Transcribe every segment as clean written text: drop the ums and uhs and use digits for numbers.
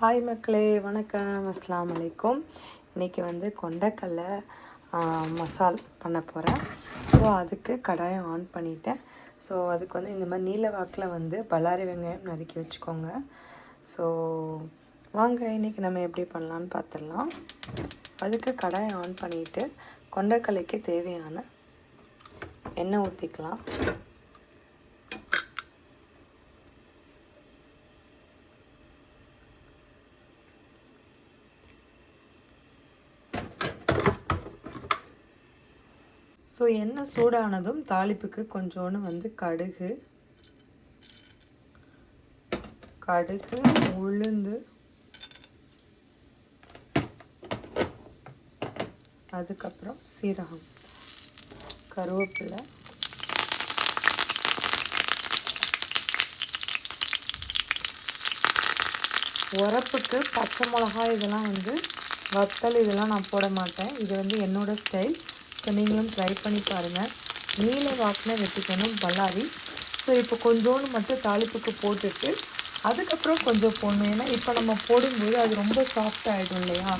Hi மக்களே, வணக்கம், அஸ்ஸலாமு அலைக்கும். இன்றைக்கி வந்து கொண்டக்கடலை மசால் பண்ண போகிறேன். ஸோ அதுக்கு கடாயை ஆன் பண்ணிவிட்டேன். ஸோ அதுக்கு வந்து இந்த மாதிரி நீல வாக்கில் வந்து பல்லாரி வெங்காயம் நறுக்கி வச்சுக்கோங்க. ஸோ வாங்க இன்றைக்கி நம்ம எப்படி பண்ணலான்னு பார்த்துடலாம். அதுக்கு கடாயை ஆன் பண்ணிவிட்டு கொண்டக்கடலைக்கு தேவையான எண்ணெய் ஊற்றிக்கலாம். ஸோ எண்ணெய் சூடானதும் தாளிப்புக்கு கொஞ்சோண்டு வந்து கடுகு, உளுந்து, அதுக்கப்புறம் சீரகம், கருவேப்பிலை, உரப்புக்கு பச்சை மிளகாய் இதெல்லாம் வந்து வத்தல் இதெல்லாம் நான் போட மாட்டேன். இது வந்து என்னோடய ஸ்டைல். ஸோ நீங்களும் ட்ரை பண்ணி பாருங்கள். நீல வாக்கில் வெட்டிக்கணும் பல்லாரி. ஸோ இப்போ கொஞ்சோண்டு மட்டும் தாளிப்புக்கு போட்டுட்டு அதுக்கப்புறம் கொஞ்சம் போடணும். ஏன்னா இப்போ நம்ம போடும்போது அது ரொம்ப சாஃப்ட் ஆகிடும் இல்லையா.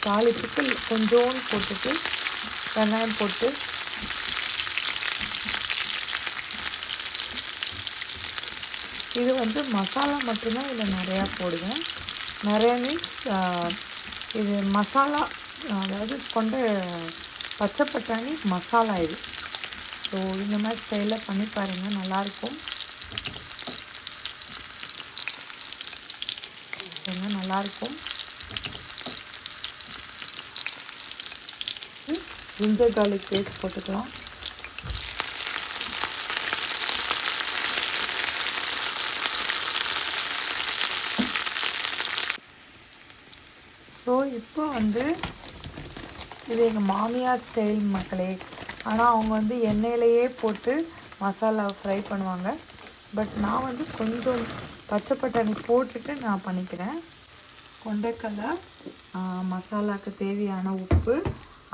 தாளிப்புக்கு கொஞ்சோண்டு போட்டுட்டு வெங்காயம் போட்டு இது வந்து மசாலா மட்டும்தான் இதில் நிறையா போடுவேன். நிறையா மீன்ஸ் இது மசாலா, அதாவது பச்சை பட்டாணி மசாலா இது. ஸோ இந்த மாதிரி ஸ்டைலில் பண்ணி பாருங்கள், நல்லாயிருக்கும். நல்லாயிருக்கும். ஜிஞ்சர் கார்லிக் பேஸ்ட் போட்டுக்கலாம். ஸோ இப்போ வந்து இது எங்கள் மாமியார் ஸ்டைல் மக்களே. ஆனால் அவங்க வந்து எண்ணெயிலையே போட்டு மசாலா ஃப்ரை பண்ணுவாங்க. பட் நான் வந்து கொஞ்சம் பச்சை பட்டாணி போட்டுட்டு நான் பண்ணிக்கிறேன். கொண்டக்கடலை மசாலாவுக்கு தேவையான உப்பு,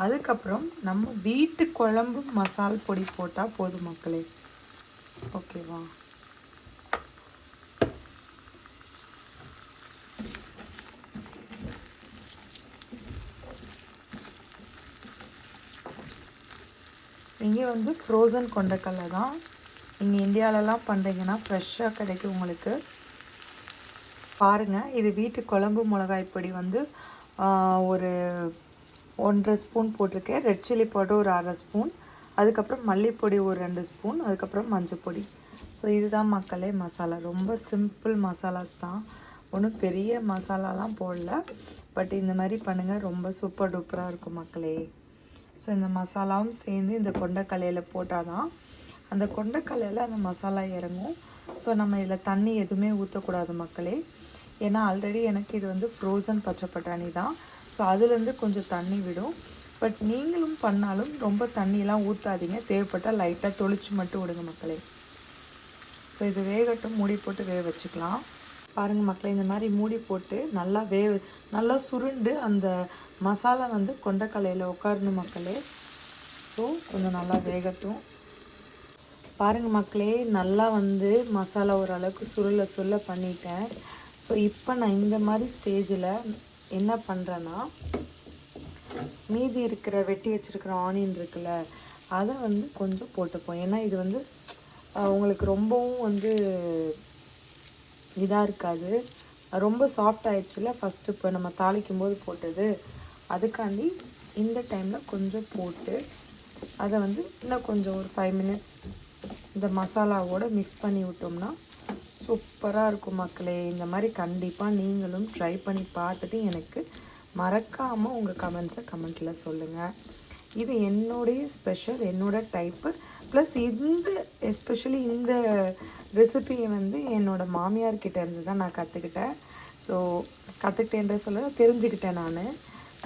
அதுக்கப்புறம் நம்ம வீட்டு குழம்பு மசால் பொடி போட்டால் போதும் மக்களே. ஓகேவா? இங்கே வந்து ஃப்ரோசன் கொண்டக்கடலை தான். நீங்கள் இந்தியாவிலலாம் பண்ணுறீங்கன்னா ஃப்ரெஷ்ஷாக கிடைக்கும் உங்களுக்கு. பாருங்கள், இது வீட்டு குழம்பு மிளகாய் பொடி வந்து ஒரு 1.5 ஸ்பூன் போட்டிருக்கேன். ரெட் சில்லி பவுடர் ஒரு 1/2 ஸ்பூன், அதுக்கப்புறம் மல்லிப்பொடி ஒரு 2 ஸ்பூன், அதுக்கப்புறம் மஞ்சள் பொடி. ஸோ இதுதான் மக்களே மசாலா. ரொம்ப சிம்பிள் மசாலாஸ் தான், ஒன்றும் பெரிய மசாலாலாம் போடல. பட் இந்த மாதிரி பண்ணுங்கள், ரொம்ப சூப்பர் டூப்பராக இருக்கும் மக்களே. ஸோ இந்த மசாலாவும் சேர்ந்து இந்த கொண்டக்கடலையில் போட்டால் தான் அந்த கொண்டக்கடலையில் அந்த மசாலா இறங்கும். ஸோ நம்ம இதில் தண்ணி எதுவுமே ஊற்றக்கூடாது மக்களே. ஏன்னா ஆல்ரெடி எனக்கு இது வந்து ஃப்ரோசன் பச்சை பட்டாணி தான். ஸோ அதுலேருந்து கொஞ்சம் தண்ணி விடும். பட் நீங்களும் பண்ணாலும் ரொம்ப தண்ணியெலாம் ஊற்றாதீங்க. தேவைப்பட்டால் லைட்டாக தொளிச்சு மட்டும் விடுங்க மக்களே. ஸோ இது வேகட்டும், மூடி போட்டு வேக வச்சுக்கலாம். பாருங்கள் மக்களே, இந்த மாதிரி மூடி போட்டு நல்லா சுருண்டு அந்த மசாலா வந்து கொண்டக்கடலையில் உட்காரணும் மக்களே. ஸோ கொஞ்சம் நல்லா வேகட்டும். பாருங்கள் மக்களே, நல்லா வந்து மசாலா ஓரளவுக்கு சுருள பண்ணிட்டேன். ஸோ இப்போ நான் இந்த மாதிரி ஸ்டேஜில் என்ன பண்ணுறேன்னா, மீதி இருக்கிற வெட்டி வச்சுருக்கிற ஆனியன் இருக்குல்ல, அதை வந்து கொஞ்சம் போட்டுப்போம். ஏன்னா இது வந்து உங்களுக்கு ரொம்பவும் வந்து இதாக இருக்காது, ரொம்ப சாஃப்ட் ஆகிடுச்சுல ஃபஸ்ட்டு இப்போ நம்ம தாளிக்கும் போது போட்டது. அதுக்காண்டி இந்த டைமில் கொஞ்சம் போட்டு அதை வந்து இன்னும் கொஞ்சம் ஒரு 5 மினிட்ஸ் இந்த மசாலாவோடு மிக்ஸ் பண்ணி விட்டோம்னா சூப்பராக இருக்கும் மக்களே. இந்த மாதிரி கண்டிப்பாக நீங்களும் ட்ரை பண்ணி பார்த்துட்டு எனக்கு மறக்காமல் உங்கள் கமெண்ட்டில் சொல்லுங்கள். இது என்னுடைய ஸ்பெஷல், என்னோடய டைப்பு. ப்ளஸ் எஸ்பெஷலி இந்த ரெசிபியை வந்து என்னோடய மாமியார்கிட்ட இருந்து தான் நான் கற்றுக்கிட்டேன். ஸோ கற்றுக்கிட்டேன்ற தெரிஞ்சுக்கிட்டேன் நான்.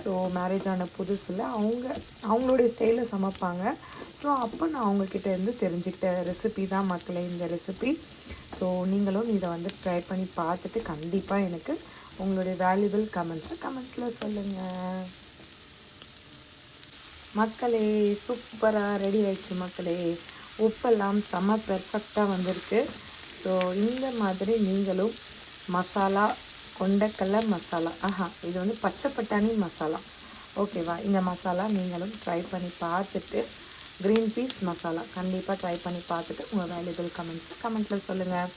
ஸோ மேரேஜ் ஆன புதுசில் அவங்களுடைய ஸ்டைலில் சமைப்பாங்க. ஸோ அப்போ நான் அவங்கக்கிட்ட இருந்து தெரிஞ்சுக்கிட்ட ரெசிபி தான் மக்களே இந்த ரெசிபி. ஸோ நீங்களும் இதை வந்து ட்ரை பண்ணி பார்த்துட்டு கண்டிப்பாக எனக்கு உங்களுடைய வேல்யூபிள் கமெண்ட்ஸில் சொல்லுங்கள் மக்களே. சூப்பராக ரெடி ஆயிடுச்சு மக்களே. உப்பெல்லாம் செம்ம பெர்ஃபெக்டாக வந்திருக்கு. ஸோ இந்த மாதிரி நீங்களும் மசாலா கொண்டக்கடலை மசாலா. இது வந்து பச்சை பட்டாணி மசாலா. ஓகேவா? இந்த மசாலா நீங்களும் ட்ரை பண்ணி பார்த்துட்டு, க்ரீன் பீஸ் மசாலா கண்டிப்பாக ட்ரை பண்ணி பார்த்துட்டு உங்கள் வேல்யூபிள் கமெண்ட்ஸை கமெண்ட்டில் சொல்லுங்கள்.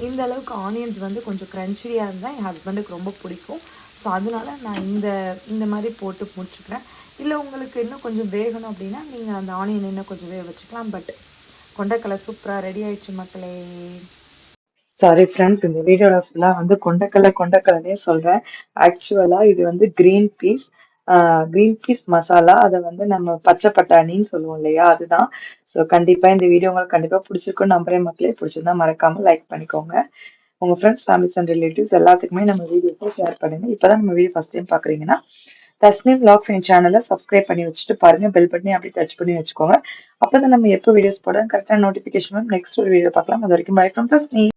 இந்த அளவுக்கு ஆனியன்ஸ் வந்து கொஞ்சம் க்ரன்ச்சியாக இருந்தால் என் ஹஸ்பண்டுக்கு ரொம்ப பிடிக்கும். ஸோ அதனால நான் இந்த மாதிரி போட்டு முடிச்சுக்கிறேன். இல்லை உங்களுக்கு இன்னும் கொஞ்சம் வேகணும் அப்படின்னா நீங்கள் அந்த ஆனியன் இன்னும் கொஞ்சம் வேக வச்சுக்கலாம். பட் கொண்டக்கடலை சூப்பராக ரெடி ஆயிடுச்சு மக்களே. சாரி ஃப்ரெண்ட்ஸ், இந்த வீடியோவில் ஃபுல்லாக வந்து கொண்டக்கடலைனே சொல்கிறேன். ஆக்சுவலாக இது வந்து க்ரீன் பீஸ் மசாலா. அதை வந்து நம்ம பச்சை பட்டாணின்னு சொல்லுவோம் இல்லையா, அதுதான். ஸோ கண்டிப்பாக இந்த வீடியோ உங்களுக்கு கண்டிப்பாக பிடிச்சிருக்கும் நம்புறேன் மக்களே. பிடிச்சிருந்தா மறக்காமல் லைக் பண்ணிக்கோங்க. உங்கள் ஃப்ரெண்ட்ஸ், ஃபேமிலிஸ் அண்ட் ரிலேட்டிவ்ஸ் எல்லாத்துக்குமே நம்ம வீடியோஸை ஷேர் பண்ணுங்க. இப்போ தான் நம்ம வீடியோ ஃபஸ்ட் டைம் பார்க்குறீங்கன்னா தஸ்னீம் vlogs என் சேனலை சப்ஸ்கிரைப் பண்ணி வச்சுட்டு பாருங்க. பெல் பட்டனை அப்படியே டச் பண்ணி வச்சுக்கோங்க. அப்போ தான் நம்ம எப்போ வீடியோஸ் போட கரெக்டாக நோட்டிஃபிகேஷன் நெக்ஸ்ட் ஒரு வீடியோ பார்க்கலாம். அது வரைக்கும் பை ஃப்ரம் தஸ்னீம்.